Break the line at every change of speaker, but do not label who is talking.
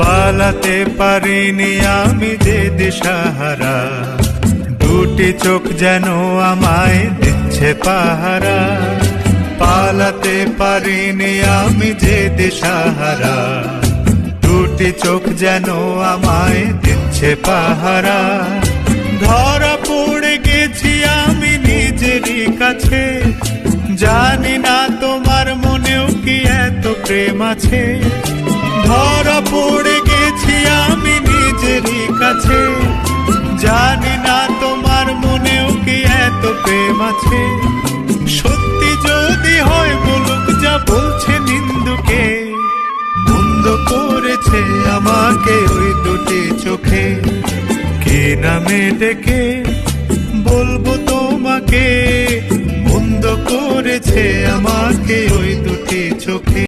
পালাতে পারিনি আমি যে দিশাহারা, দুটি চোখ যেন আমায় দিচ্ছে পাহারা। পালাতে পারিনি আমি যে দিশাহারা, দুটি চোখ যেন আমায় দিচ্ছে পাহারা। ধরা পড়ে গেছি আমি নিজেরই কাছে, জানি না তোমার মনেও কি এত প্রেম আছে। ধরা পড়ে গেছি আমি নিজেরই কাছে, জানি না তোমার মনেও কি এত প্রেম আছে। সত্যি যদি হয় বলুক যা বলছে নিন্দুকে, মন্দ করেছে আমাকে ওই দুটি চোখে। কি নামে ডেকে বলবো তোমাকে, মন্দ করেছে আমাকে ওই দুটি চোখে।